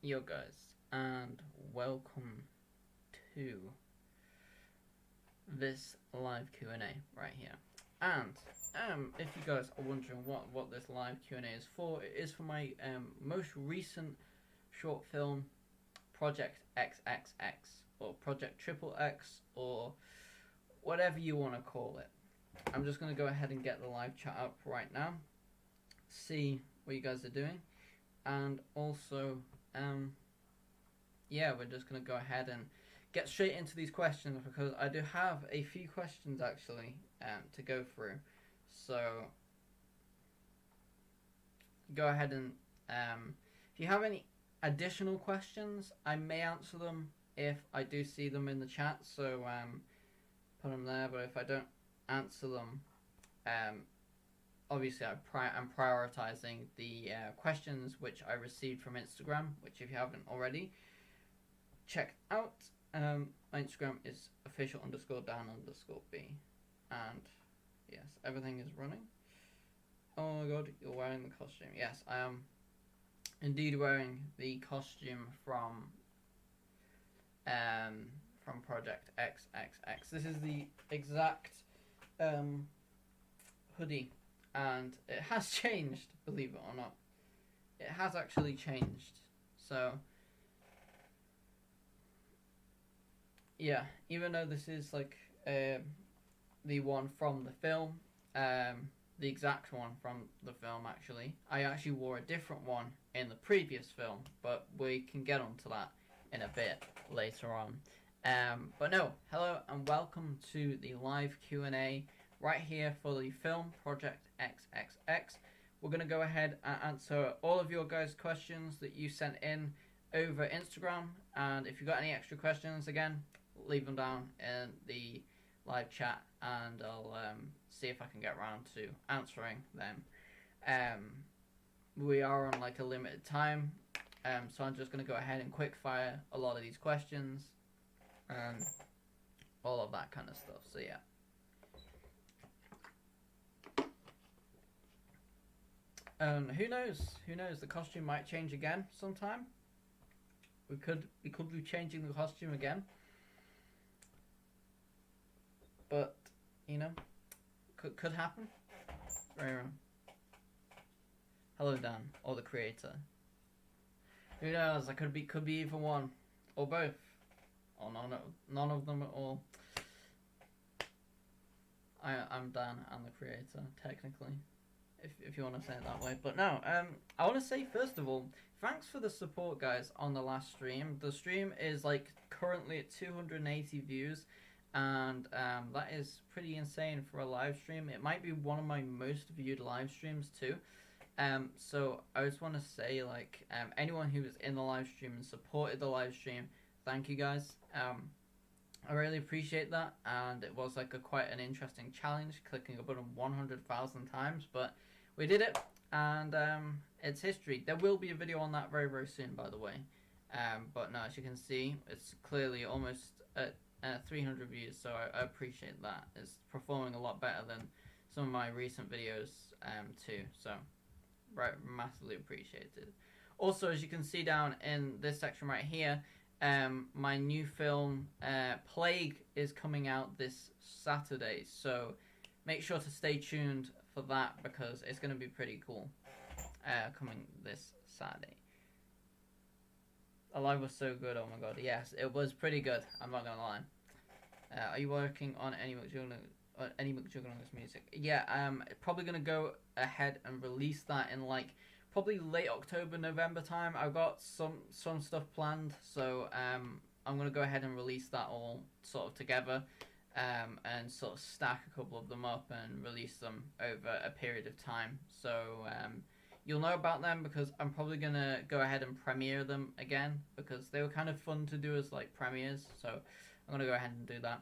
Yo guys, and welcome to this live Q&A right here. And if you guys are wondering what this live Q&A is for, it is for my most recent short film, Project XXX, or Project XXX, or whatever you want to call it. I'm just going to go ahead and get the live chat up right now, see what you guys are doing, and also yeah, we're just going to go ahead and get straight into these questions, because I do have a few questions actually to go through. So go ahead and if you have any additional questions, I may answer them if I do see them in the chat, so put them there. But if I don't answer them, obviously I'm prioritizing the questions which I received from Instagram, which if you haven't already, check out. My Instagram is official_Dan_B, and yes, everything is running. Oh my god, you're wearing the costume. Yes, I am indeed wearing the costume from Project XXX. This is the exact hoodie, and it has changed, believe it or not. It has actually changed. So yeah, even though this is like the one from the film, the exact one from the film actually, I actually wore a different one in the previous film, but we can get onto that in a bit later on. But no, hello and welcome to the live Q&A right here for the film Project XXX. We're going to go ahead and answer all of your guys' questions that you sent in over Instagram, and if you've got any extra questions, again, leave them down in the live chat, and I'll see if I can get around to answering them. We are on like a limited time, so I'm just going to go ahead and quick fire a lot of these questions and all of that kind of stuff. So yeah. Who knows? Who knows? The costume might change again sometime. We could be changing the costume again. But you know, could happen. Very wrong. Hello, Dan, or the creator. Who knows? I could be either one, or both, or none of them at all. I'm Dan, I'm the creator, technically, if you want to say it that way. But no, I want to say first of all, thanks for the support, guys, on the last stream. The stream is like currently at 280 views. And that is pretty insane for a live stream. It might be one of my most viewed live streams too. So I just want to say, like, anyone who was in the live stream and supported the live stream, thank you guys. I really appreciate that, and it was like quite an interesting challenge, clicking a button 100,000 times, but we did it, and it's history. There will be a video on that very, very soon, by the way. But no, as you can see, it's clearly almost at 300 views, so I appreciate that. It's performing a lot better than some of my recent videos too, so right, massively appreciated. Also, as you can see down in this section right here, my new film Plague is coming out this Saturday, so make sure to stay tuned for that, because it's going to be pretty cool coming this Saturday. Alive was so good, oh my god. Yes, it was pretty good, I'm not gonna lie. Are you working on any McJuggernuggets music? Yeah, probably gonna go ahead and release that in like probably late October, November time. I've got some stuff planned, so I'm gonna go ahead and release that all sort of together, and sort of stack a couple of them up and release them over a period of time. So you'll know about them, because I'm probably going to go ahead and premiere them again, because they were kind of fun to do as like premieres, so I'm going to go ahead and do that.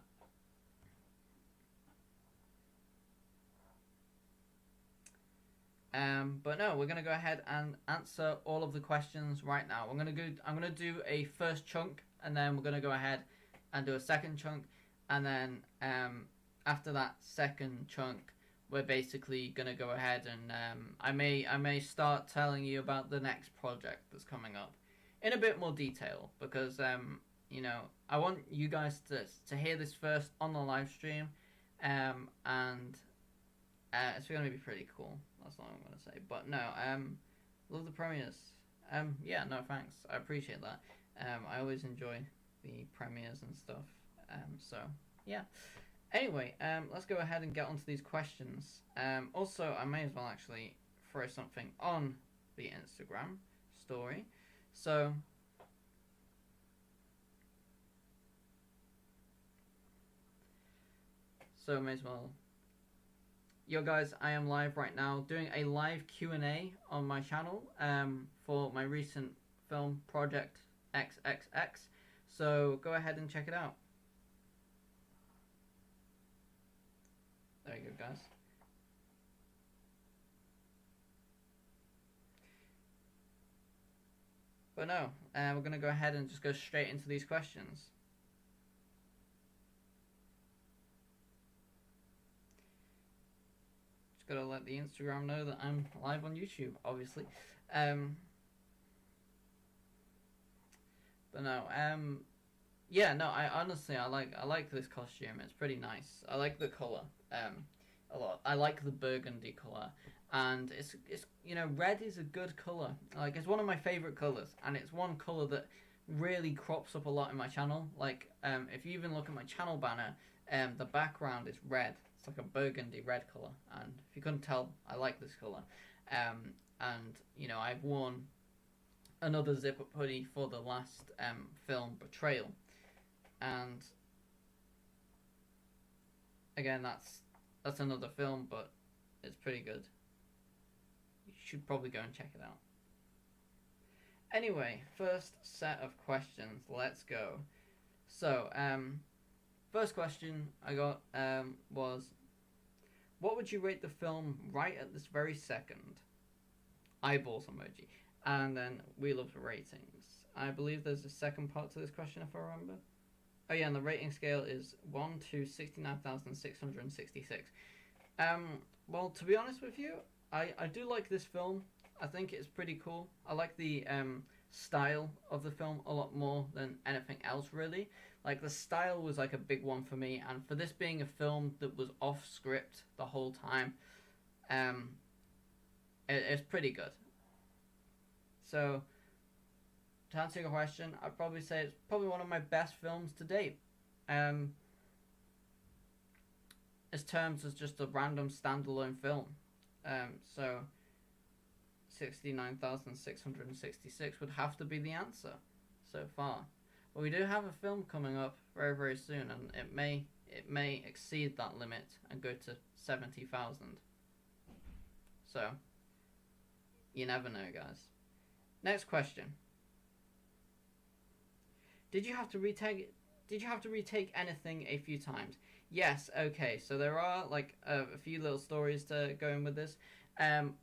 But no, we're going to go ahead and answer all of the questions right now. I'm going to do a first chunk, and then we're going to go ahead and do a second chunk, and then after that second chunk, we're basically going to go ahead and I may start telling you about the next project that's coming up. in a bit more detail because you know, I want you guys to hear this first on the live stream, and it's gonna be pretty cool. That's all I'm gonna say. But no, love the premieres. Yeah, no thanks. I appreciate that. I always enjoy the premieres and stuff. So yeah. Anyway, let's go ahead and get onto these questions. Also, I may as well actually throw something on the Instagram story. So may as well. Yo guys, I am live right now doing a live Q&A on my channel for my recent film project XXX. So go ahead and check it out. There you go, guys. But no, we're going to go ahead and just go straight into these questions. Just got to let the Instagram know that I'm live on YouTube, obviously. But no, yeah, no, I honestly, I like this costume. It's pretty nice. I like the color, a lot. I like the burgundy color, and it's you know, red is a good color. Like, it's one of my favorite colors, and it's one color that really crops up a lot in my channel. Like, if you even look at my channel banner, the background is red. It's like a burgundy red color, and if you couldn't tell, I like this color. And you know, I've worn another zip-up hoodie for the last film, Betrayal, and again, that's another film, but it's pretty good. You should probably go and check it out. Anyway, first set of questions. Let's go. So, first question I got was, what would you rate the film right at this very second? Eyeballs emoji. And then we love the ratings. I believe there's a second part to this question, if I remember. Oh yeah, and the rating scale is 1 to 69,666. Well, to be honest with you, I do like this film. I think it's pretty cool. I like the style of the film a lot more than anything else, really. Like, the style was like a big one for me, and for this being a film that was off script the whole time, it's pretty good. So, to answer your question, I'd probably say it's probably one of my best films to date. As terms as just a random standalone film. So, 69,666 would have to be the answer so far. But we do have a film coming up very, very soon, and it may exceed that limit and go to 70,000. So, you never know, guys. Next question. Did you have to retake anything a few times? Yes. Okay. So there are like a few little stories to go in with this.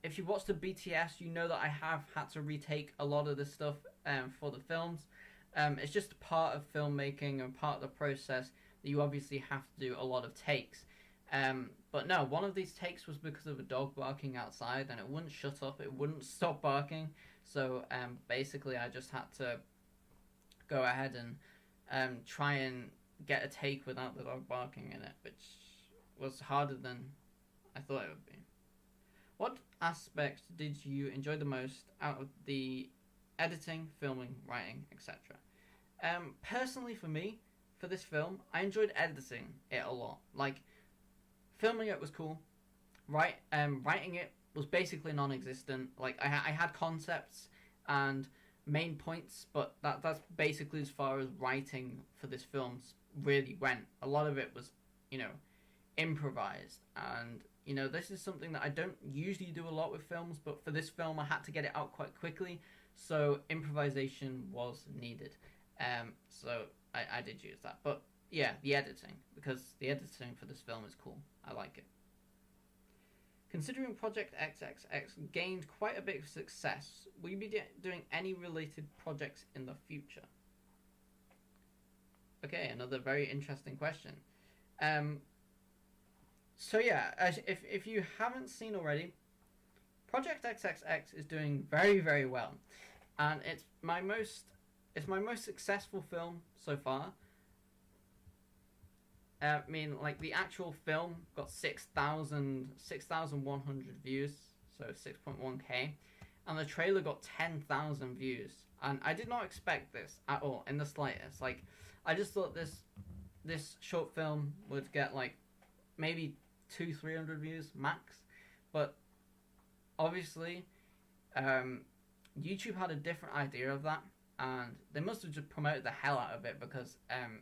If you watch the BTS, you know that I have had to retake a lot of this stuff for the films. It's just part of filmmaking and part of the process that you obviously have to do a lot of takes. But no, one of these takes was because of a dog barking outside, and it wouldn't shut up. It wouldn't stop barking. So basically, I just had to go ahead and try and get a take without the dog barking in it, which was harder than I thought it would be. What aspect did you enjoy the most out of the editing, filming, writing, etc.? Personally, for me, for this film, I enjoyed editing it a lot. Like, filming it was cool. Writing it was basically non-existent. Like, I had concepts and main points, but that's basically as far as writing for this film really went. A lot of it was, you know, improvised, and you know, this is something that I don't usually do a lot with films, but for this film I had to get it out quite quickly, so improvisation was needed. So I did use that. But yeah, the editing, because the editing for this film is cool. I like it. Considering Project XXX gained quite a bit of success, will you be doing any related projects in the future? Okay, another very interesting question. So yeah, if you haven't seen already, Project XXX is doing very, very well. and it's my most successful film so far. I mean, like the actual film got 6,100 views, so 6.1k, and the trailer got 10,000 views. And I did not expect this at all in the slightest. Like, I just thought this short film would get like maybe 200-300 views max, but obviously, YouTube had a different idea of that, and they must have just promoted the hell out of it because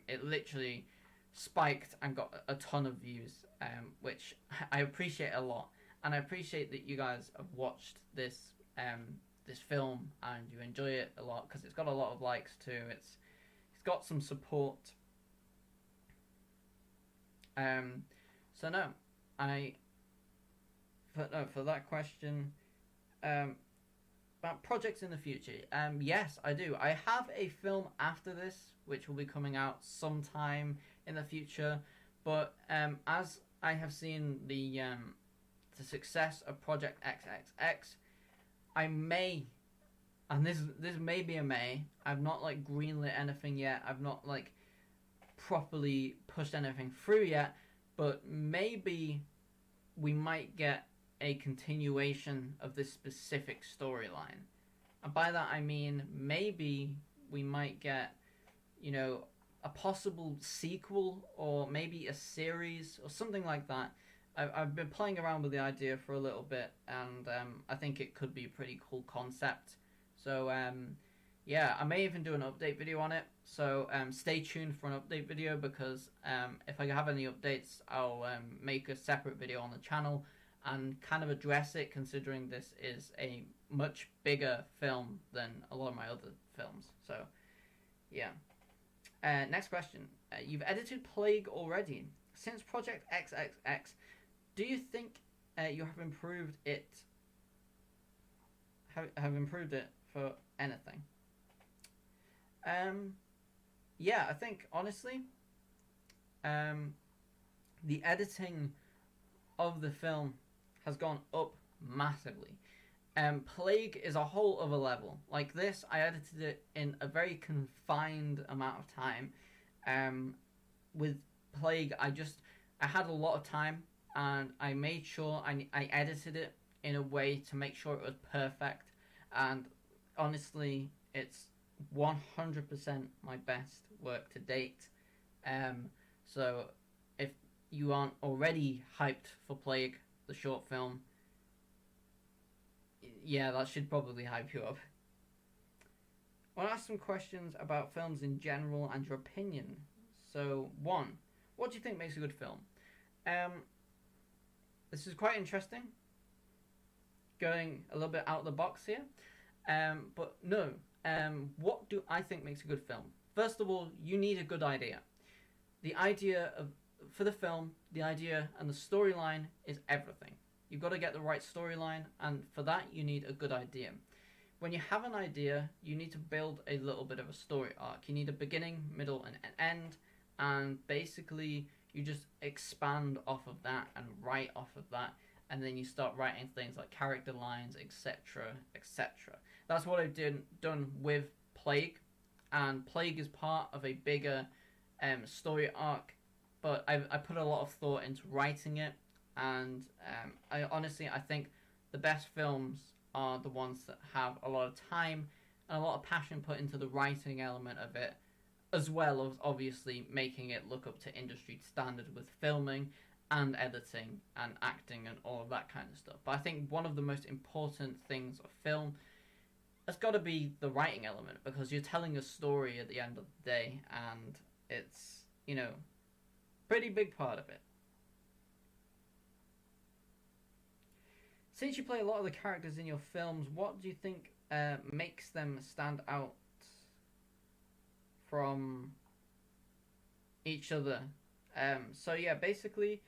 it literally spiked and got a ton of views, which I appreciate a lot, and I appreciate that you guys have watched this film and you enjoy it a lot because it's got a lot of likes too. It's got some support. So no, I for that question, about projects in the future. Yes, I do. I have a film after this which will be coming out sometime in the future, but as I have seen the success of Project XXX, I may, and this may be a may. I've not like greenlit anything yet. I've not like properly pushed anything through yet, but maybe we might get a continuation of this specific storyline. And by that I mean maybe we might get, a possible sequel or maybe a series or something like that. I've been playing around with the idea for a little bit, and I think it could be a pretty cool concept. So yeah, I may even do an update video on it. So stay tuned for an update video because if I have any updates, I'll make a separate video on the channel and kind of address it, considering this is a much bigger film than a lot of my other films. So yeah. Next question. You've edited Plague already. Since Project XXX, do you think you have improved it? Have improved it for anything? Yeah, I think honestly, the editing of the film has gone up massively. Plague is a whole other level. Like this, I edited it in a very confined amount of time. With Plague, I had a lot of time, and I made sure I edited it in a way to make sure it was perfect. And honestly, it's 100% my best work to date. So if you aren't already hyped for Plague, the short film, yeah, that should probably hype you up. I want to ask some questions about films in general and your opinion. So, one, what do you think makes a good film? This is quite interesting. Going a little bit out of the box here. But no, what do I think makes a good film? First of all, you need a good idea. The idea for the film, the idea and the storyline is everything. You've got to get the right storyline, and for that you need a good idea. When you have an idea, you need to build a little bit of a story arc. You need a beginning, middle, and an end, and basically you just expand off of that and write off of that, and then you start writing things like character lines, etc., etc. That's what I've done with Plague, and Plague is part of a bigger story arc, but I put a lot of thought into writing it. And I think the best films are the ones that have a lot of time and a lot of passion put into the writing element of it, as well as obviously making it look up to industry standard with filming and editing and acting and all of that kind of stuff. But I think one of the most important things of film has got to be the writing element, because you're telling a story at the end of the day, and it's, pretty big part of it. Since you play a lot of the characters in your films, what do you think makes them stand out from each other? So yeah, basically,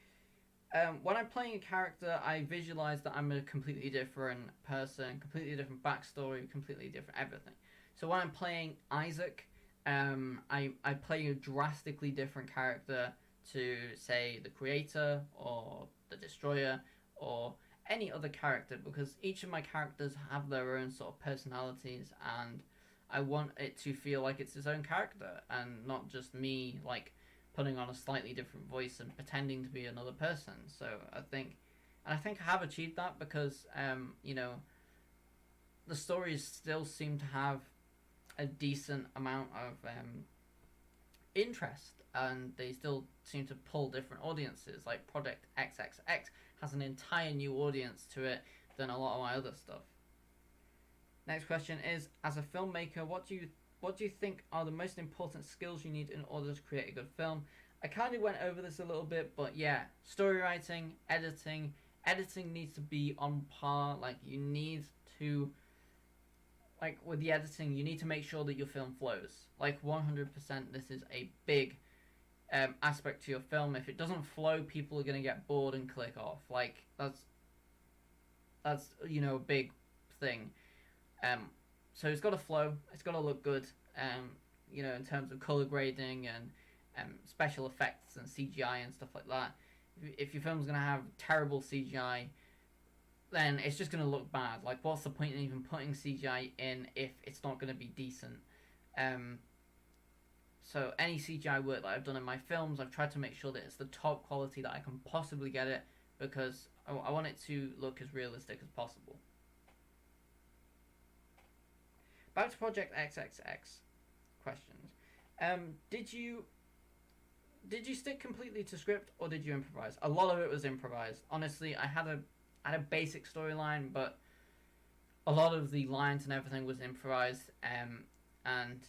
when I'm playing a character, I visualize that I'm a completely different person, completely different backstory, completely different everything. So when I'm playing Isaac, I play a drastically different character to, say, the Creator or the Destroyer or any other character, because each of my characters have their own sort of personalities, and I want it to feel like it's its own character and not just me like putting on a slightly different voice and pretending to be another person. So I think I have achieved that because the stories still seem to have a decent amount of interest, and they still seem to pull different audiences. Like Project XXX has an entire new audience to it than a lot of my other stuff. Next question is: as a filmmaker, what do you think are the most important skills you need in order to create a good film? I kind of went over this a little bit, but yeah, story writing, editing. Editing needs to be on par. Like you need to, like with the editing, you need to make sure that your film flows. Like 100%, this is a big aspect to your film. If it doesn't flow, people are gonna get bored and click off. Like that's a big thing. So it's got to flow. It's got to look good. In terms of color grading and special effects and CGI and stuff like that. If your film's gonna have terrible CGI, then it's just gonna look bad. Like, what's the point in even putting CGI in if it's not gonna be decent? So any CGI work that I've done in my films, I've tried to make sure that it's the top quality that I can possibly get it, because I want it to look as realistic as possible. Back to Project XXX questions. Did you stick completely to script, or did you improvise? A lot of it was improvised. Honestly, I had a basic storyline, but a lot of the lines and everything was improvised. And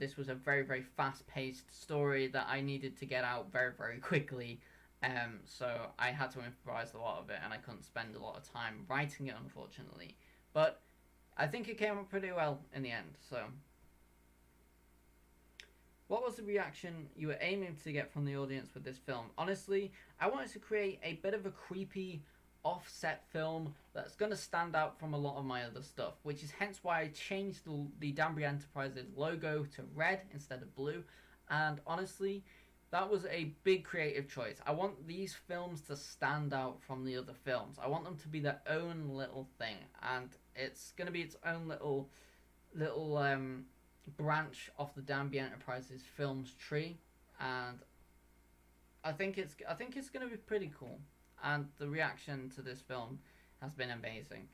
this was a very, very fast-paced story that I needed to get out very, very quickly. So I had to improvise a lot of it, and I couldn't spend a lot of time writing it, unfortunately. But I think it came out pretty well in the end. So, what was the reaction you were aiming to get from the audience with this film? Honestly, I wanted to create a bit of a creepy, offset film that's going to stand out from a lot of my other stuff, which is hence why I changed the Danbury Enterprises logo to red instead of blue. And honestly, that was a big creative choice. I want these films to stand out from the other films. I want them to be their own little thing, and it's going to be its own little branch off the Danbury Enterprises films tree, and I think it's going to be pretty cool. And the reaction to this film has been amazing.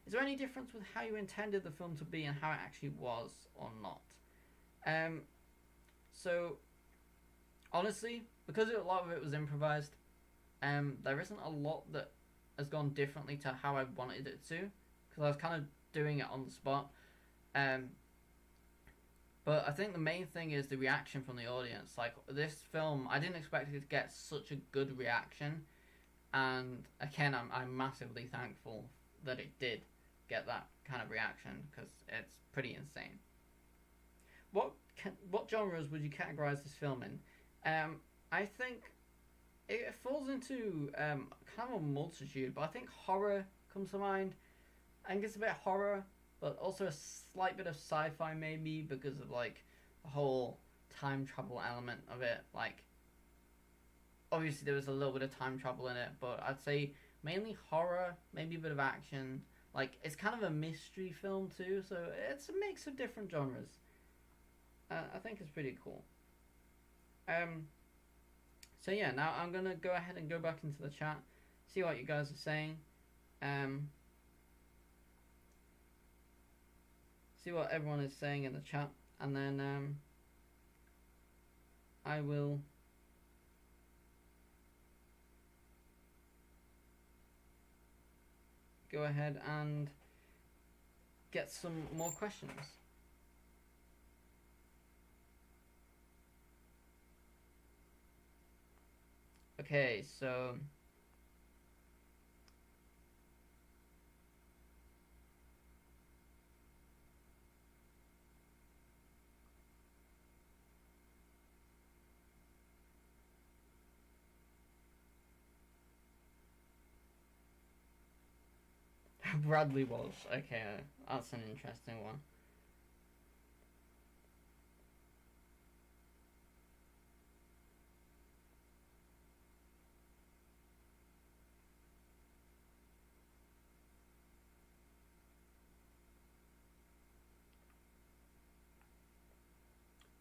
Is there any difference with how you intended the film to be and how it actually was, or not? So, honestly, because a lot of it was improvised, there isn't a lot that has gone differently to how I wanted it to, because I was kind of doing it on the spot. But I think the main thing is the reaction from the audience. Like, this film, I didn't expect it to get such a good reaction, and again, I'm massively thankful that it did get that kind of reaction, because it's pretty insane. What genres would you categorize this film in? I think it falls into kind of a multitude, but I think horror comes to mind. I think it's a bit horror, but also a slight bit of sci-fi maybe, because of like the whole time travel element of it. Like, obviously there was a little bit of time travel in it, but I'd say mainly horror, maybe a bit of action. Like, it's kind of a mystery film too, so it's a mix of different genres. I think it's pretty cool. So yeah, now I'm gonna go ahead and go back into the chat, see what you guys are saying. See what everyone is saying in the chat, and then I will go ahead and get some more questions. Okay, so Bradley Walsh. Okay, that's an interesting one.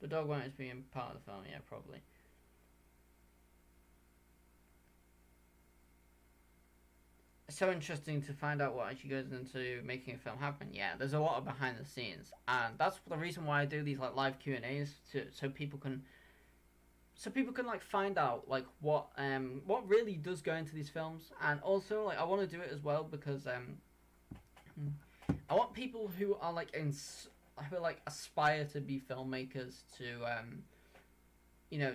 The dog wanted to be in part of the film, yeah, probably. It's so interesting to find out what actually goes into making a film happen. Yeah, there's a lot of behind the scenes, and that's the reason why I do these like live Q&As so people can like find out like what really does go into these films, and also like I want to do it as well because I want people who are like who like aspire to be filmmakers to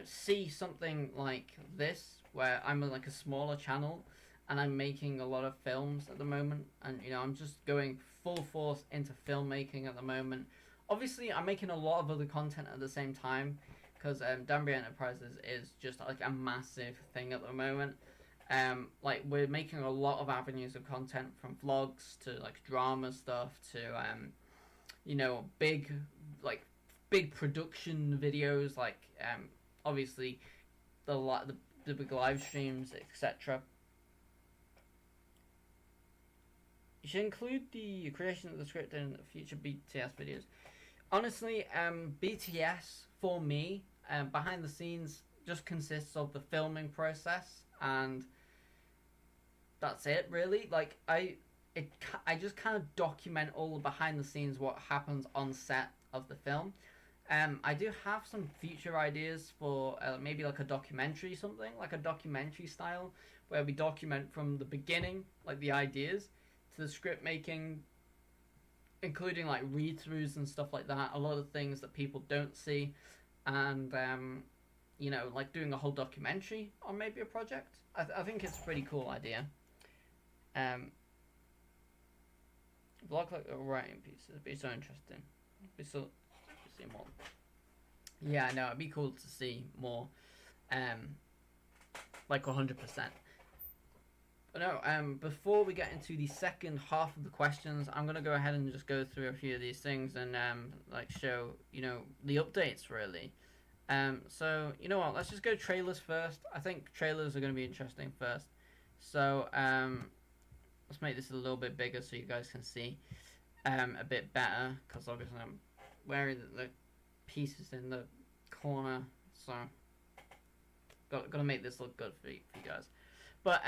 see something like this where I'm like a smaller channel and I'm making a lot of films at the moment, and I'm just going full force into filmmaking at the moment. Obviously, I'm making a lot of other content at the same time because Danbury Enterprises is just like a massive thing at the moment. Like we're making a lot of avenues of content, from vlogs to like drama stuff to big big production videos, like obviously the big live streams, etc. You should include the creation of the script in future BTS videos. Honestly, BTS for me, behind the scenes, just consists of the filming process, and that's it really. Like I just kind of document all the behind the scenes, what happens on set of the film. I do have some future ideas for maybe like a documentary, something like a documentary style, where we document from the beginning, like the ideas, to the script making, including like read-throughs and stuff like that. A lot of things that people don't see, and like doing a whole documentary on maybe a project. I think it's a pretty cool idea. Vlog like a writing piece. It'd be so interesting. It'd be so see more. Yeah, no, it'd be cool to see more. Like 100%. But no, before we get into the second half of the questions, I'm gonna go ahead and just go through a few of these things and like show the updates really. So you know what? Let's just go trailers first. I think trailers are gonna be interesting first. So let's make this a little bit bigger so you guys can see a bit better, because obviously I'm wearing the pieces in the corner, so gotta make this look good for you guys. But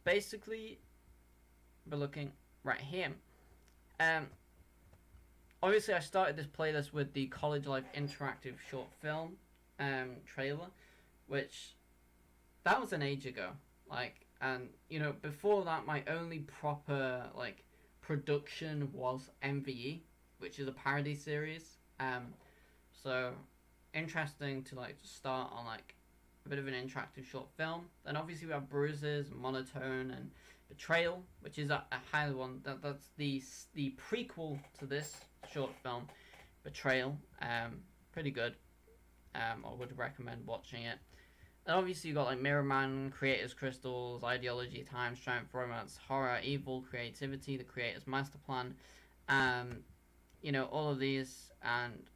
basically, we're looking right here. Obviously, I started this playlist with the College Life interactive short film trailer, which that was an age ago. Like, and before that, my only proper like production was MVE, which is a parody series. So interesting to like start on like a bit of an interactive short film. Then obviously we have Bruises, Monotone, and Betrayal, which is a higher one. That's the prequel to this short film, Betrayal. Pretty good. I would recommend watching it. And obviously you got like Mirror Man, Creator's Crystals, Ideology, Time, Strength, Romance, Horror, Evil, Creativity, The Creator's Master Plan. All of these, and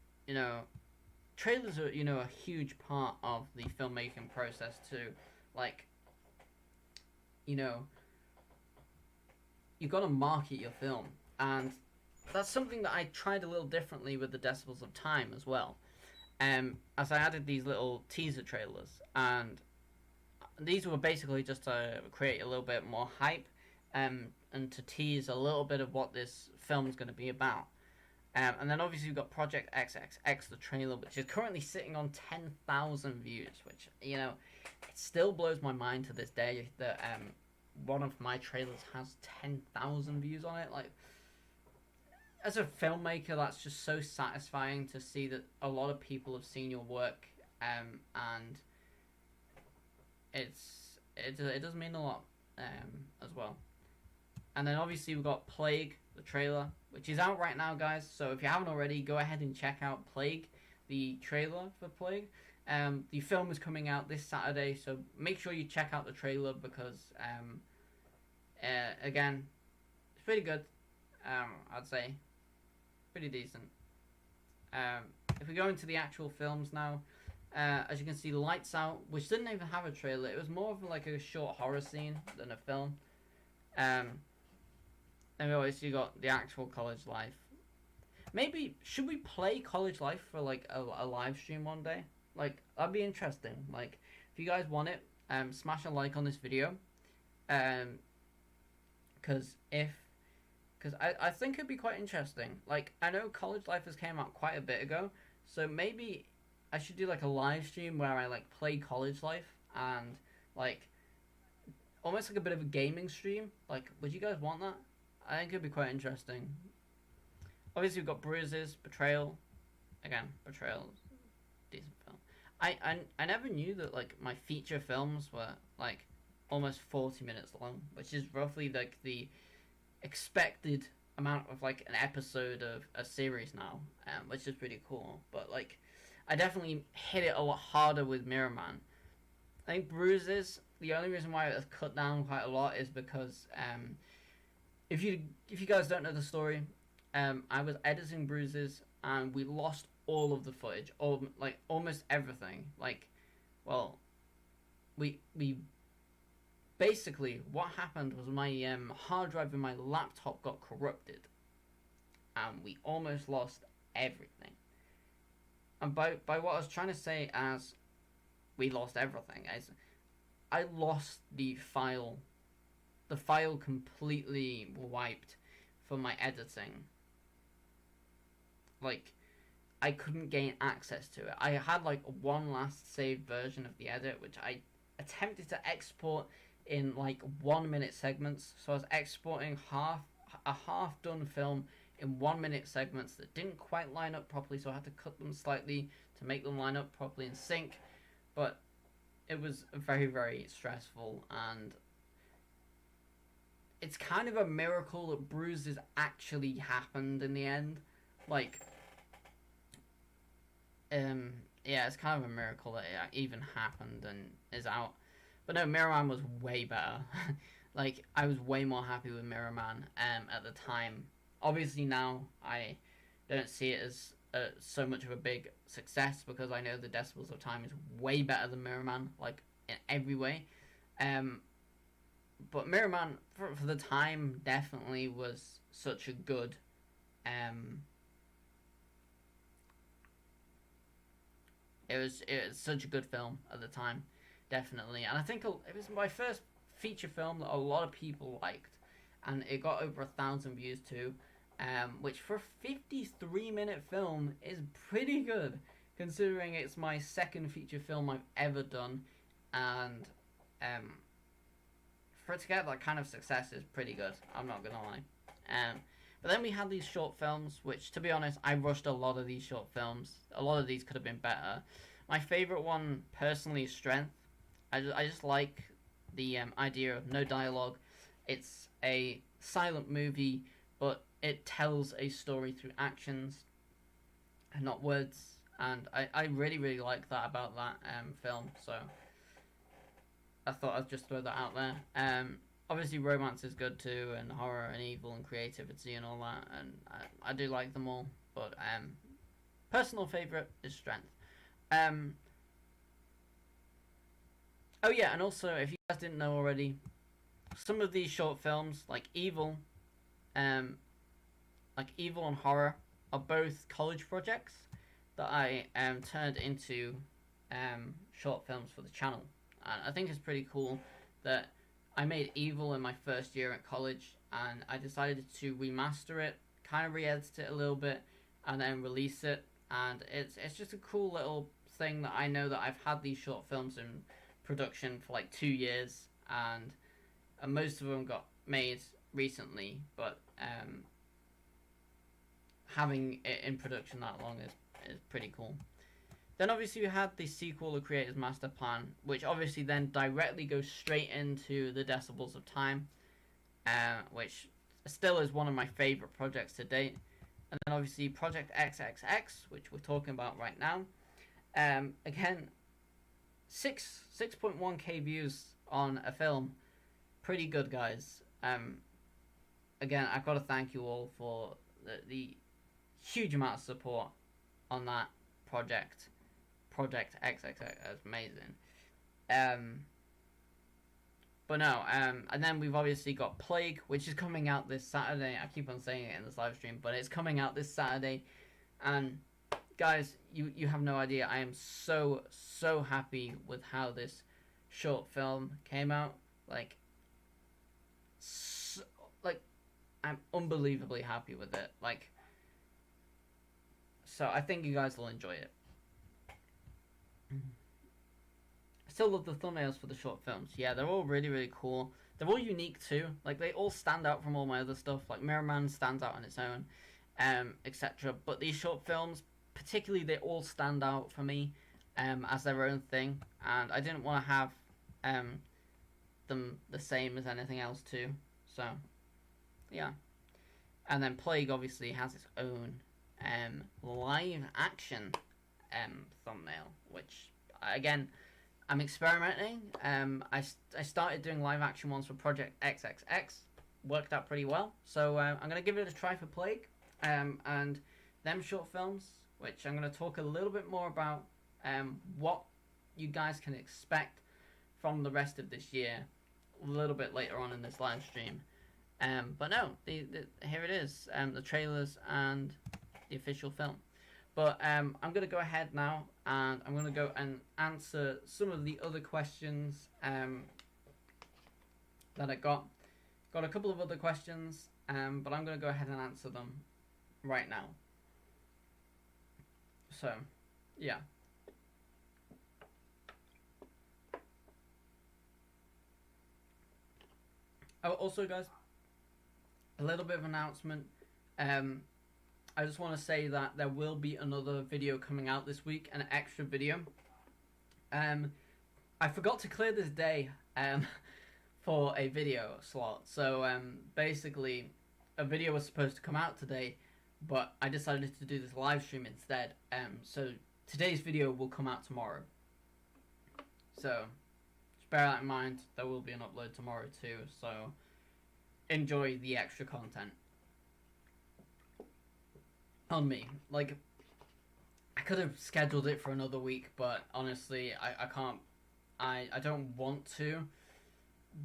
trailers are a huge part of the filmmaking process too. Like, you've got to market your film, and that's something that I tried a little differently with the Decibels of Time as well. As I added these little teaser trailers, and these were basically just to create a little bit more hype, and to tease a little bit of what this film is going to be about. And then obviously we've got Project XXX, the trailer, which is currently sitting on 10,000 views, which, it still blows my mind to this day that one of my trailers has 10,000 views on it. Like, as a filmmaker, that's just so satisfying to see that a lot of people have seen your work, and it does mean a lot as well. And then obviously we've got Plague, the trailer, which is out right now, guys. So if you haven't already, go ahead and check out Plague, the trailer for Plague. The film is coming out this Saturday, so make sure you check out the trailer because, again, it's pretty good. I'd say pretty decent. If we go into the actual films now, as you can see, Lights Out, which didn't even have a trailer. It was more of like a short horror scene than a film. And we obviously got the actual College Life. maybe should we play College Life for like a live stream one day? Like that'd be interesting. Like if you guys want it, smash a like on this video. Um, because if because I think it'd be quite interesting. Like I know College Life has came out quite a bit ago, so maybe I should do like a live stream where I like play College Life and like almost like a bit of a gaming stream. Like, would you guys want that? I think it'd be quite interesting. Obviously, we've got Bruises, Betrayal. Again, Betrayal, decent film. I never knew that like my feature films were like almost 40 minutes long, which is roughly like the expected amount of like an episode of a series now, which is pretty cool. But like, I definitely hit it a lot harder with Mirror Man. I think Bruises. The only reason why it was cut down quite a lot is because if you guys don't know the story, I was editing Bruises and we lost all of the footage, all like almost everything. Like, well, we basically what happened was my hard drive in my laptop got corrupted, and we almost lost everything. And by what I was trying to say as we lost everything, as I lost the file. The file completely wiped for my editing. Like, I couldn't gain access to it. I had like one last saved version of the edit, which I attempted to export in like 1 minute segments. So I was exporting a half done film in 1 minute segments that didn't quite line up properly, so I had to cut them slightly to make them line up properly in sync. But it was very, very stressful, and it's kind of a miracle that Bruises actually happened in the end. Like, yeah, it's kind of a miracle that it even happened and is out. But no, Mirror Man was way better. Like, I was way more happy with Mirror Man at the time. Obviously now I don't see it as so much of a big success because I know the Decibels of Time is way better than Mirror Man, like in every way. But Mirror Man for the time definitely was such a good it was such a good film at the time, definitely. And I think it was my first feature film that a lot of people liked, and it got over 1,000 views too. Which for a 53-minute film is pretty good, considering it's my second feature film I've ever done, and for it to get that kind of success is pretty good, I'm not gonna lie. But then we had these short films, which, to be honest, I rushed a lot of these short films. A lot of these could have been better. My favourite one, personally, is Strength. I just like the idea of no dialogue. It's a silent movie, but it tells a story through actions and not words, and I really, really like that about that film, so I thought I'd just throw that out there. Obviously romance is good too, and horror and evil and creativity and all that, and I do like them all, but personal favourite is Strength. Oh yeah, and also, if you guys didn't know already, some of these short films, like Evil and Horror, are both college projects that I turned into short films for the channel. And I think it's pretty cool that I made Evil in my first year at college, and I decided to remaster it, kind of re-edit it a little bit, and then release it. And it's just a cool little thing that I know that I've had these short films in production for like 2 years, and most of them got made recently, but having it in production that long is pretty cool. Then obviously we had the sequel, The Creator's Master Plan, which obviously then directly goes straight into the Decibels of Time, which still is one of my favourite projects to date. And then obviously Project XXX, which we're talking about right now. Again, 6.1k views on a film, pretty good, guys. Again, I've got to thank you all for the huge amount of support on that project. Project XXX is amazing. But no, and then we've obviously got Plague, which is coming out this Saturday. I keep on saying it in this live stream, but it's coming out this Saturday. And guys, you have no idea. I am so happy with how this short film came out. Like, like I'm unbelievably happy with it. Like, so I think you guys will enjoy it. I still love the thumbnails for the short films. Yeah, they're all really cool. They're all unique too. Like, they all stand out from all my other stuff. Like, Mirror Man stands out on its own, etc. But these short films, particularly, they all stand out for me as their own thing. And I didn't want to have them the same as anything else too. So, yeah. And then Plague obviously has its own live action thumbnail, which, again, I'm experimenting. I started doing live action ones for Project XXX. Worked out pretty well. So I'm going to give it a try for Plague. And them short films, which I'm going to talk a little bit more about what you guys can expect from the rest of this year a little bit later on in this live stream. But no, here it is, the trailers and the official film. But I'm going to go ahead now, and I'm going to go and answer some of the other questions that I got. Got a couple of other questions, but I'm going to go ahead and answer them right now. So, yeah. Oh, also, guys, a little bit of an announcement. I just want to say that there will be another video coming out this week, an extra video. I forgot to clear this day for a video slot. So basically, a video was supposed to come out today, but I decided to do this live stream instead. So today's video will come out tomorrow. So just bear that in mind. There will be an upload tomorrow too. So enjoy the extra content. On me. Like, I could have scheduled it for another week, but honestly, I can't. I don't want to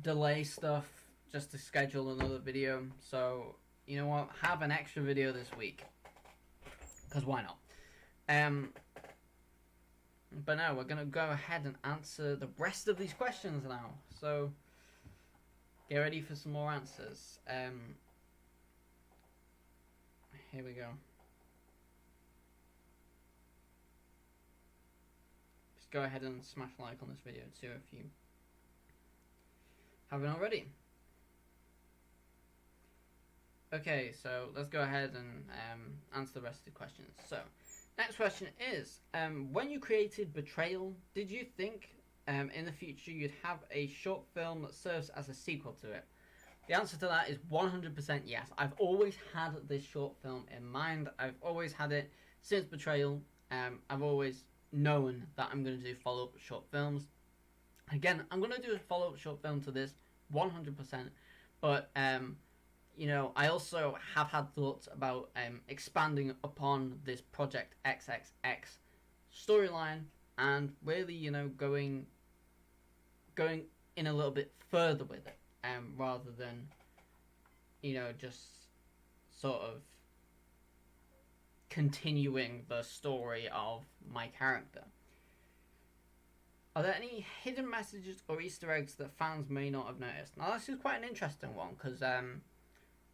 delay stuff just to schedule another video. So, you know what? Have an extra video this week. Because why not? But now we're going to go ahead and answer the rest of these questions now. So, get ready for some more answers. Here we go. Just go ahead and smash like on this video too if you haven't already. Okay, so let's go ahead and answer the rest of the questions. So, next question is, when you created Betrayal, did you think in the future you'd have a short film that serves as a sequel to it? The answer to that is 100% yes. I've always had this short film in mind. I've always had it since Betrayal. I've always known that I'm going to do follow-up short films. Again, I'm going to do a follow-up short film to this 100%. But, you know, I also have had thoughts about expanding upon this Project XXX storyline and really, you know, going in a little bit further with it. Rather than, you know, just sort of continuing the story of my character. Are there any hidden messages or Easter eggs that fans may not have noticed? Now, this is quite an interesting one, because a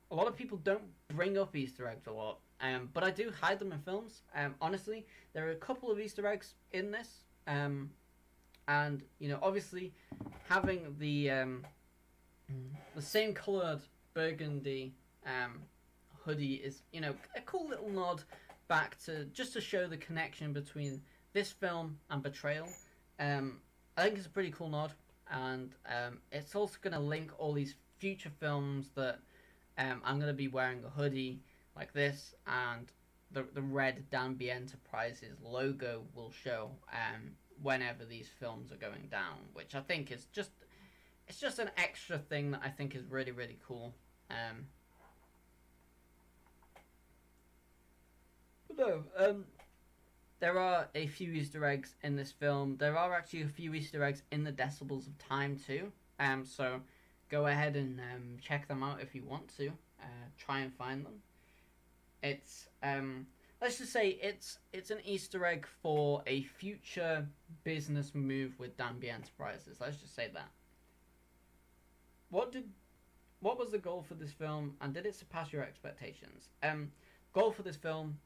lot of people don't bring up Easter eggs a lot, but I do hide them in films. Honestly, there are a couple of Easter eggs in this, and, you know, obviously, having the same coloured burgundy hoodie is, you know, a cool little nod back to, just to show the connection between this film and Betrayal. I think it's a pretty cool nod, and it's also going to link all these future films that I'm going to be wearing a hoodie like this, and the red Danby Enterprises logo will show whenever these films are going down, which I think is just... It's just an extra thing that I think is really, really cool. But no, there are a few Easter eggs in this film. There are actually a few Easter eggs in the Decibels of Time too. So go ahead and check them out if you want to. Try and find them. It's let's just say it's an Easter egg for a future business move with Danby Enterprises. Let's just say that. What did what was the goal for this film, and did it surpass your expectations? Goal for this film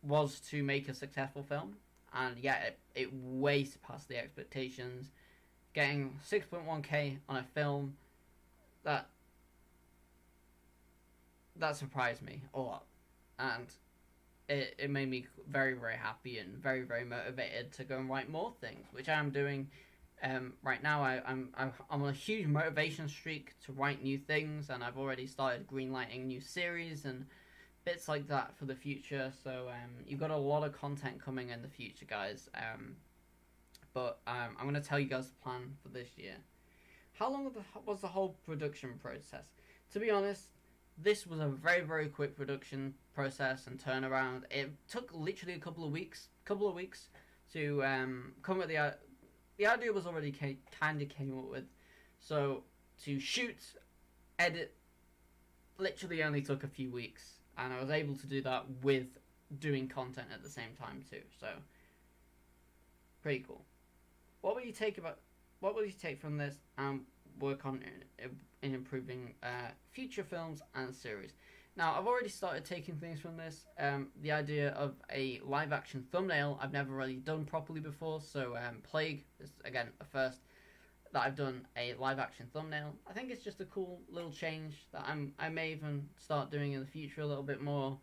was to make a successful film, and yeah, it way surpassed the expectations. Getting 6.1k on a film that surprised me a lot, and it made me very very happy and very very motivated to go and write more things, which I am doing. Right now, I'm on a huge motivation streak to write new things, and I've already started greenlighting new series and bits like that for the future. So you've got a lot of content coming in the future, guys. But I'm gonna tell you guys the plan for this year. How long was the whole production process? To be honest, this was a very very quick production process and turnaround. It took literally a couple of weeks to come with the idea was already kind of came up with. So to shoot, edit, literally only took a few weeks, and I was able to do that with doing content at the same time too. So pretty cool. What will you take from this and work on in improving future films and series? Now, I've already started taking things from this. The idea of a live-action thumbnail I've never really done properly before. So, Plague is, again, the first that I've done a live-action thumbnail. I think it's just a cool little change that I may even start doing in the future a little bit more.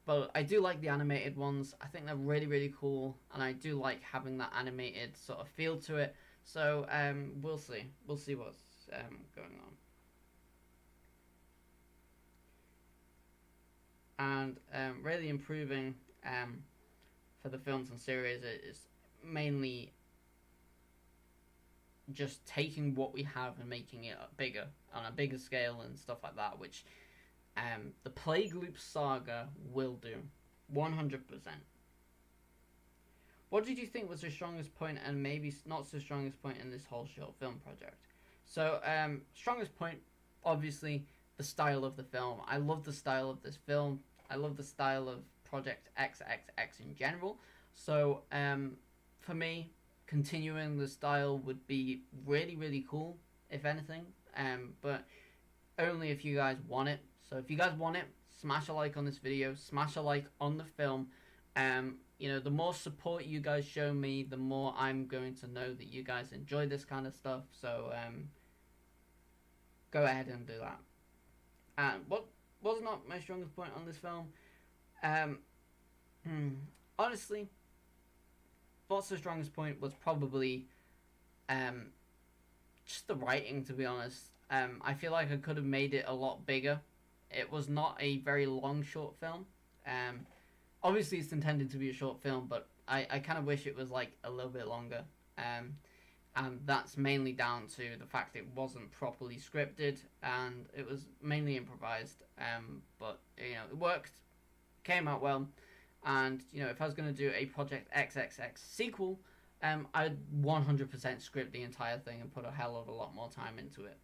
But I do like the animated ones. I think they're really, really cool. And I do like having that animated sort of feel to it. So, we'll see. We'll see what's going on. And really improving for the films and series is mainly just taking what we have and making it bigger on a bigger scale and stuff like that, which the Plague Loop saga will do 100%. What did you think was the strongest point and maybe not so strongest point in this whole short film project? So strongest point, obviously, the style of the film. I love the style of this film. I love the style of Project XXX in general. So, for me, continuing the style would be really, really cool, if anything. But only if you guys want it. So if you guys want it, smash a like on this video. Smash a like on the film. You know, the more support you guys show me, the more I'm going to know that you guys enjoy this kind of stuff. So, go ahead and do that. And what was not my strongest point on this film? Honestly, what's the strongest point was probably just the writing, to be honest. I feel like I could have made it a lot bigger. It was not a very long short film. Obviously, it's intended to be a short film, but I kind of wish it was like a little bit longer. And that's mainly down to the fact it wasn't properly scripted and it was mainly improvised. But, you know, it worked, came out well. And, you know, if I was going to do a Project XXX sequel, I'd 100% script the entire thing and put a hell of a lot more time into it.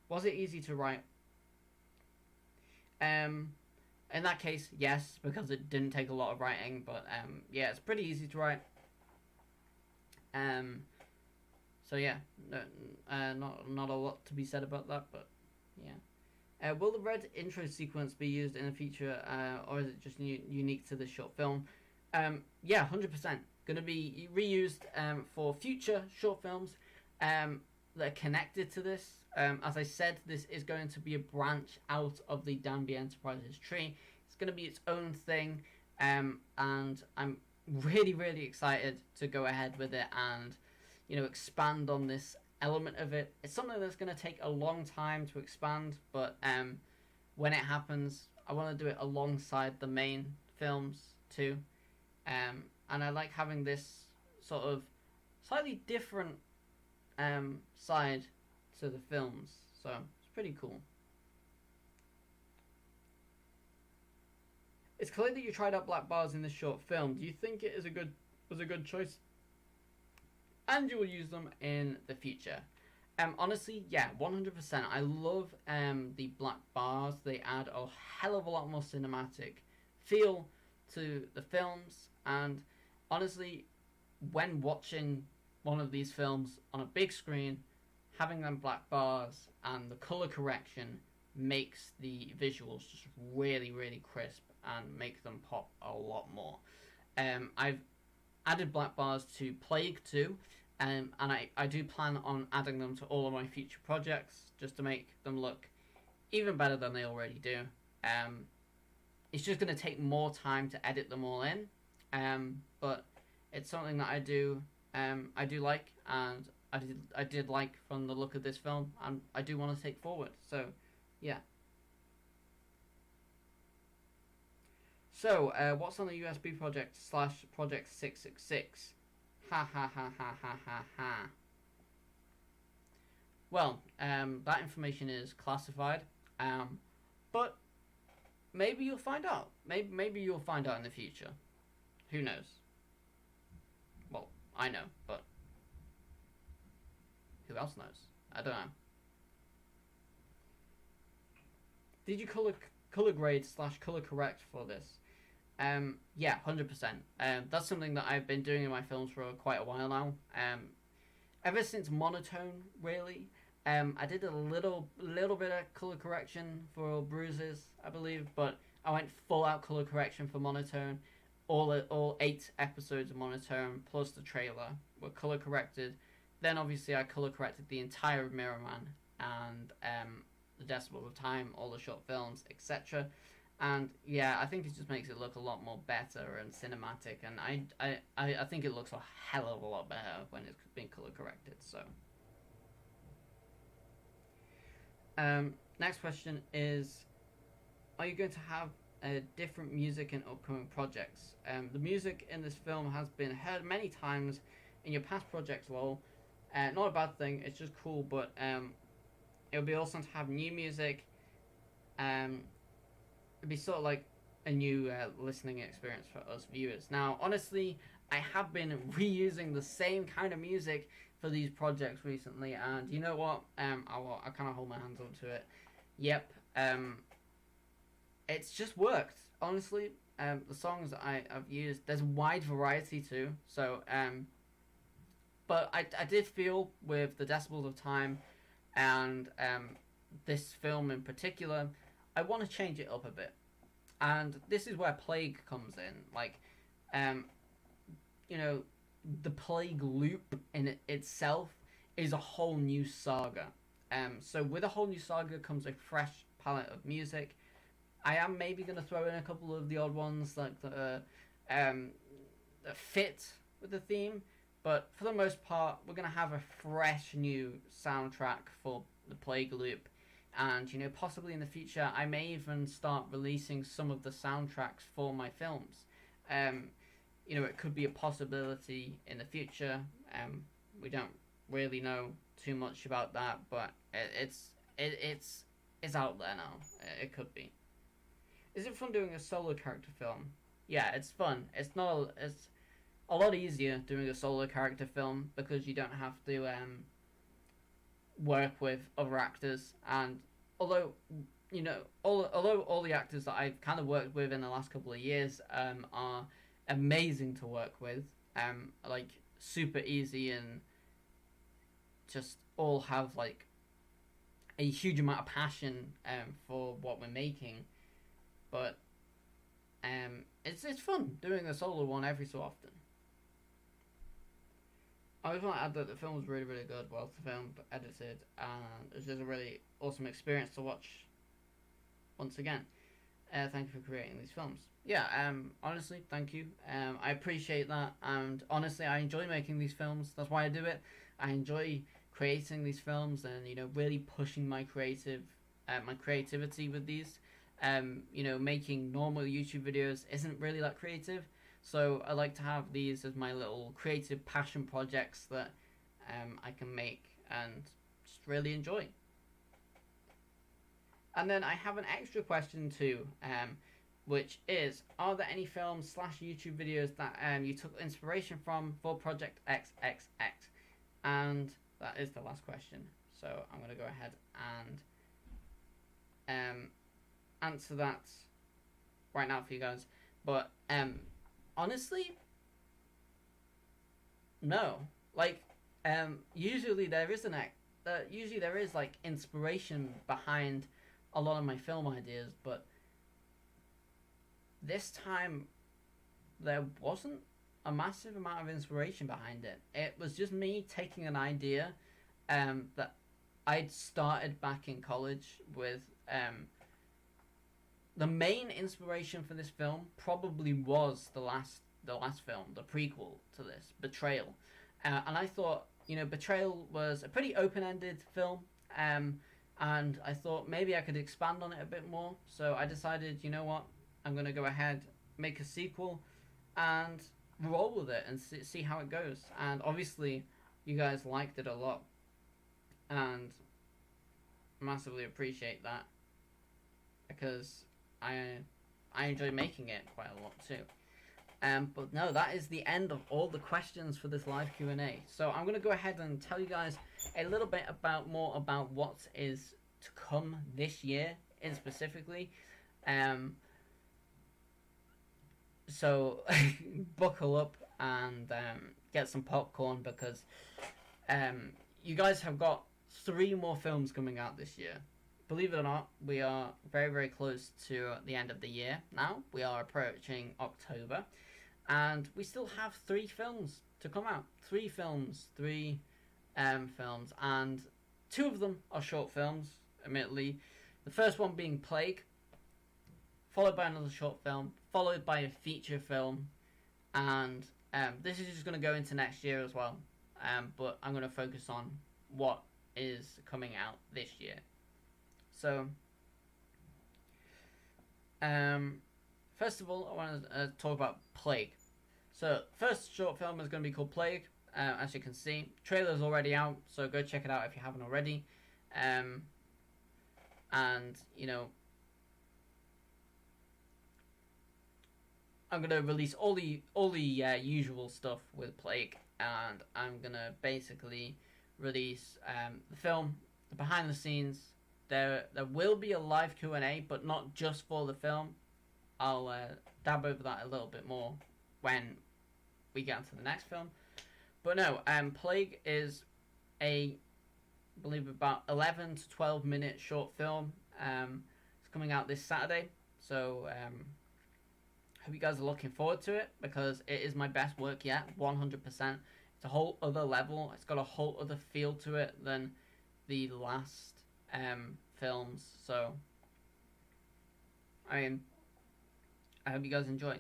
Was it easy to write? In that case, yes, because it didn't take a lot of writing. But, yeah, it's pretty easy to write. So yeah, not a lot to be said about that, but yeah. Will the red intro sequence be used in the future, or is it just unique to this short film? Yeah, 100%. Going to be reused for future short films that are connected to this. As I said, this is going to be a branch out of the Danby Enterprises tree. It's going to be its own thing, and I'm really, really excited to go ahead with it and, you know, expand on this element of it. It's something that's going to take a long time to expand, but when it happens, I want to do it alongside the main films too. And I like having this sort of slightly different side to the films, so it's pretty cool. It's clear that you tried out black bars in this short film. Do you think it was a good choice? and you will use them in the future. Honestly, yeah, 100%. I love the black bars. They add a hell of a lot more cinematic feel to the films. And honestly, when watching one of these films on a big screen, having them black bars and the color correction makes the visuals just really, really crisp and make them pop a lot more. I've added black bars to Plague 2, and I do plan on adding them to all of my future projects just to make them look even better than they already do. It's just going to take more time to edit them all in, but it's something that I do like, and I did like from the look of this film, and I do want to take forward. So, yeah. So, what's on the USB project / project 666? Ha ha ha ha ha ha ha. Well, that information is classified, but maybe you'll find out. Maybe you'll find out in the future. Who knows? Well, I know, but who else knows? I don't know. Did you color grade / color correct for this? Yeah, 100%. That's something that I've been doing in my films for quite a while now. Ever since Monotone, really. I did a little bit of color correction for Bruises, I believe, but I went full out color correction for Monotone. All 8 episodes of Monotone plus the trailer were color corrected. Then obviously I color corrected the entire Mirror Man and the Decibels of Time, all the short films, etc. And yeah, I think it just makes it look a lot more better and cinematic, and I think it looks a hell of a lot better when it's been color corrected. So, next question is, are you going to have different music in upcoming projects? The music in this film has been heard many times in your past projects, lol. Not a bad thing, it's just cool, but it would be awesome to have new music. It'd be sort of like a new listening experience for us viewers. Now, honestly, I have been reusing the same kind of music for these projects recently, and you know what? I kind of hold my hands up to it. Yep, it's just worked. Honestly, the songs that I've used, there's a wide variety too. So, but I did feel with the Decibels of Time and this film in particular, I want to change it up a bit. And this is where Plague comes in. Like, the Plague loop in itself is a whole new saga. So with a whole new saga comes a fresh palette of music. I am maybe going to throw in a couple of the odd ones like that fit with the theme. But for the most part, we're going to have a fresh new soundtrack for the Plague loop. And, possibly in the future, I may even start releasing some of the soundtracks for my films. It could be a possibility in the future. We don't really know too much about that, but it's out there now. It could be. Is it fun doing a solo character film? Yeah, it's fun. It's a lot easier doing a solo character film because you don't have to work with other actors, and although all the actors that I've kind of worked with in the last couple of years are amazing to work with, like super easy, and just all have like a huge amount of passion for what we're making, but it's fun doing a solo one every so often. I just want to add that the film was really, really good, well filmed, edited, and it was just a really awesome experience to watch once again. Thank you for creating these films. Yeah, honestly, thank you. I appreciate that, and honestly, I enjoy making these films. That's why I do it. I enjoy creating these films and, really pushing my creativity with these. Making normal YouTube videos isn't really that creative. So I like to have these as my little creative passion projects that I can make and just really enjoy. And then I have an extra question too, which is, are there any films / YouTube videos that you took inspiration from for Project XXX? And that is the last question. So I'm going to go ahead and answer that right now for you guys. But honestly, no. Like usually there is usually there is like inspiration behind a lot of my film ideas, but this time there wasn't a massive amount of inspiration behind it. It was just me taking an idea that I'd started back in college with. The main inspiration for this film probably was the last film, the prequel to this, Betrayal, and I thought, Betrayal was a pretty open-ended film, and I thought maybe I could expand on it a bit more. So I decided, you know what, I'm gonna go ahead, make a sequel, and roll with it and see how it goes. And obviously, you guys liked it a lot, and massively appreciate that because I enjoy making it quite a lot too. But no, that is the end of all the questions for this live Q&A. So I'm going to go ahead and tell you guys a little bit more about what is to come this year in specifically. So buckle up and get some popcorn because you guys have got 3 more films coming out this year. Believe it or not, we are very, very close to the end of the year now. We are approaching October. And we still have 3 films to come out. 3 films. And 2 of them are short films, admittedly. The first one being Plague, followed by another short film, followed by a feature film. And this is just going to go into next year as well. But I'm going to focus on what is coming out this year. So, first of all, I want to talk about Plague. So, first short film is going to be called Plague. As you can see, trailer's already out, so go check it out if you haven't already. And I'm gonna release all the usual stuff with Plague, and I'm gonna basically release the film, the behind the scenes. There will be a live Q&A, but not just for the film. I'll dab over that a little bit more when we get into the next film. But no, Plague is I believe about 11 to 12 minute short film. It's coming out this Saturday, so hope you guys are looking forward to it because it is my best work yet, 100%. It's a whole other level. It's got a whole other feel to it than the last films. So I hope you guys enjoy.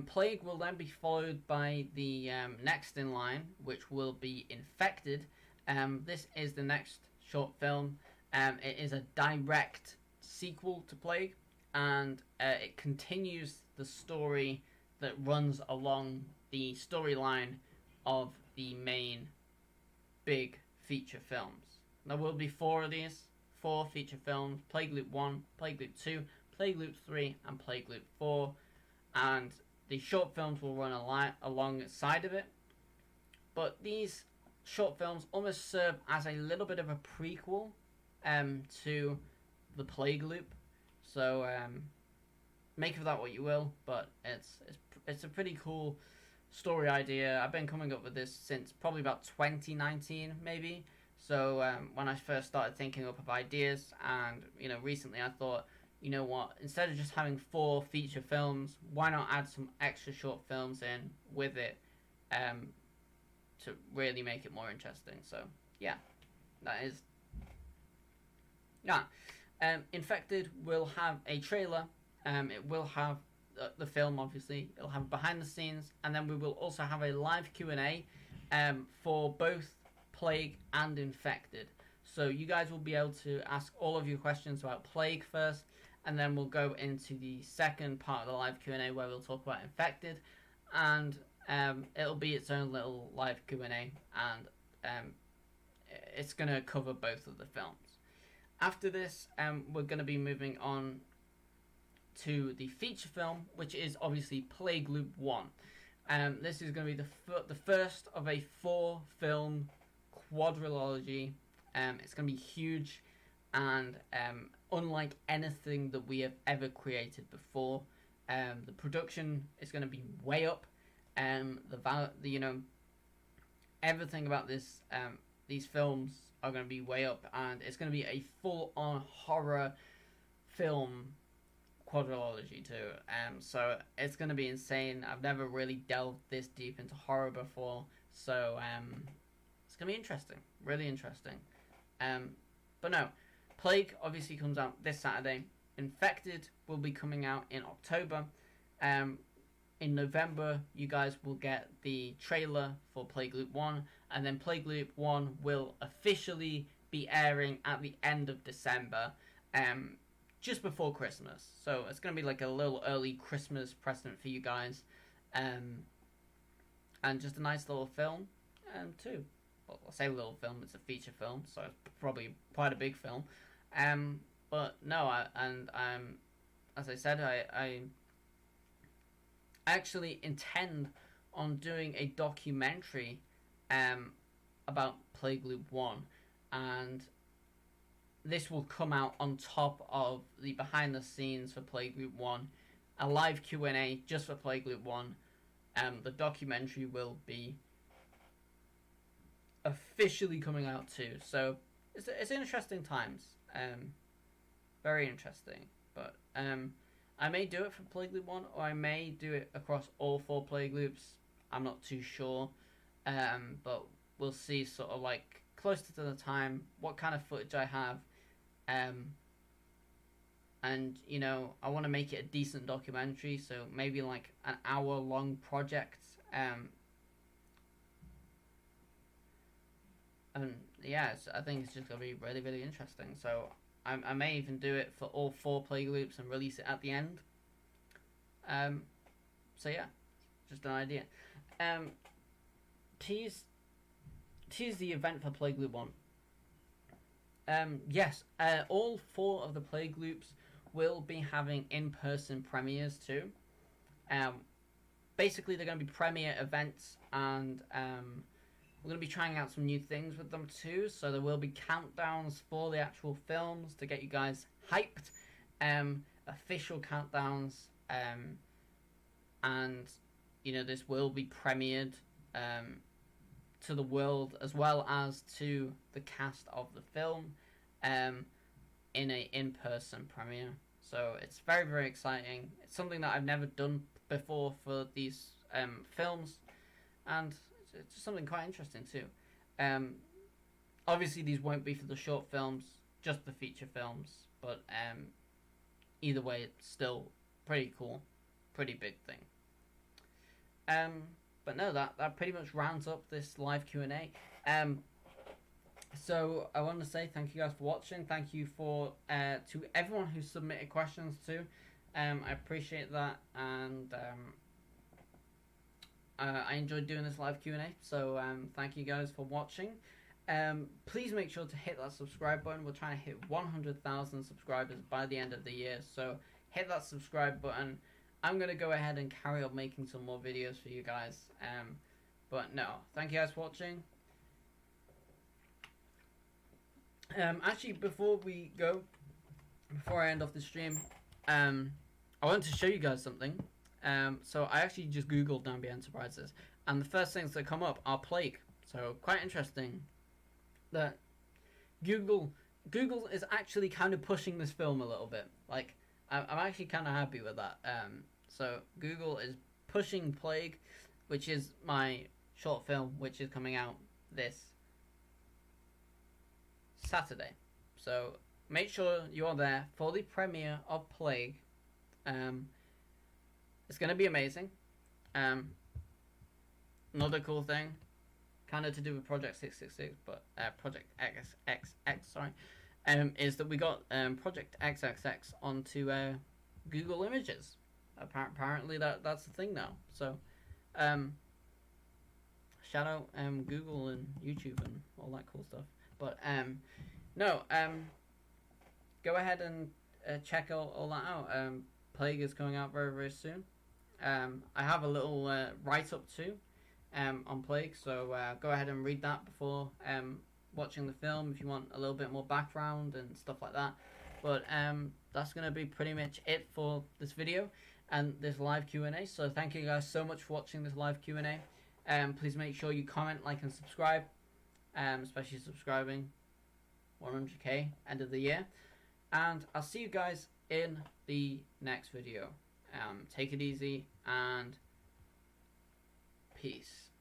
Plague will then be followed by the next in line, which will be Infected. This is the next short film. It is a direct sequel to Plague, and it continues the story that runs along the storyline of the main big feature films. There will be 4 of these, 4 feature films: Plague Loop 1, Plague Loop 2, Plague Loop 3, and Plague Loop 4. And the short films will run alongside of it. But these short films almost serve as a little bit of a prequel to the Plague Loop. So make of that what you will, but it's a pretty cool story idea. I've been coming up with this since probably about 2019 maybe. So when I first started thinking up of ideas, and recently I thought, you know what, instead of just having 4 feature films, why not add some extra short films in with it to really make it more interesting. So yeah, that is Infected will have a trailer. It will have the film, obviously. It'll have behind the scenes, and then we will also have a live Q&A for both Plague and Infected. So you guys will be able to ask all of your questions about Plague first, and then we'll go into the second part of the live Q&A where we'll talk about Infected, and it'll be its own little live Q&A, and it's going to cover both of the films. After this, we're going to be moving on to the feature film, which is obviously Plague Loop 1. This is going to be the first of a 4-film quadrilogy. It's going to be huge, and unlike anything that we have ever created before. The production is going to be way up. Everything about these films are going to be way up, and it's going to be a full-on horror film quadrilogy too. So it's going to be insane. I've never really delved this deep into horror before, so it's going to be interesting, really interesting. But no, Plague obviously comes out this Saturday. Infected will be coming out in October. In November, you guys will get the trailer for Plague Loop 1, and then Plague Loop 1 will officially be airing at the end of December, just before Christmas. So it's going to be like a little early Christmas present for you guys, and just a nice little film, too. Well, I'll say little film, it's a feature film, so it's probably quite a big film. But no, as I said, I actually intend on doing a documentary about Plague Loop 1, and this will come out on top of the behind the scenes for Plague Loop 1, a live Q&A just for Plague Loop 1. The documentary will be officially coming out too, so it's interesting times, very interesting. But I may do it for Plague Loop 1, or I may do it across all 4 Plague Loops. I'm not too sure, but we'll see sort of like closer to the time what kind of footage I have, and you know, I want to make it a decent documentary, so maybe like an hour-long project, and yeah, I think it's just gonna be really, really interesting. So I may even do it for all 4 Plague Loops and release it at the end. So yeah, just an idea. Tease the event for Plague Loop 1. Yes, all 4 of the Plague Loops will be having in-person premieres too. Basically, they're going to be premiere events, and we're going to be trying out some new things with them too. So there will be countdowns for the actual films to get you guys hyped. Official countdowns, and you know, this will be premiered to the world as well as to the cast of the film in a in-person premiere. So it's very, very exciting. It's something that I've never done before for these films, and it's just something quite interesting too. Obviously these won't be for the short films, just the feature films, but either way it's still pretty cool, pretty big thing. But no, that pretty much rounds up this live Q&A. So I want to say thank you guys for watching. Thank you for to everyone who submitted questions too. I appreciate that, and I enjoyed doing this live Q&A. So thank you guys for watching. Please make sure to hit that subscribe button. We're trying to hit 100,000 subscribers by the end of the year. So hit that subscribe button. I'm going to go ahead and carry on making some more videos for you guys. But no, thank you guys for watching. Actually, before I end off the stream, I wanted to show you guys something. So I actually just googled Nambi Enterprises, and the first things that come up are Plague. So quite interesting that Google is actually kind of pushing this film a little bit. Like, I'm actually kind of happy with that. So Google is pushing Plague, which is my short film, which is coming out this Saturday. So make sure you are there for the premiere of Plague. It's going to be amazing. Another cool thing, kind of to do with Project 666, but Project XXX, sorry, is that we got Project XXX onto Google Images. Apparently that's the thing now. So shout out Google and YouTube and all that cool stuff. But no, go ahead and check all that out. Plague is coming out very, very soon. I have a little write-up too on Plague. So go ahead and read that before watching the film if you want a little bit more background and stuff like that. But that's going to be pretty much it for this video and this live Q&A. So thank you guys so much for watching this live Q&A. Please make sure you comment, like, and subscribe, especially subscribing. 100k end of the year, and I'll see you guys in the next video. Take it easy and peace.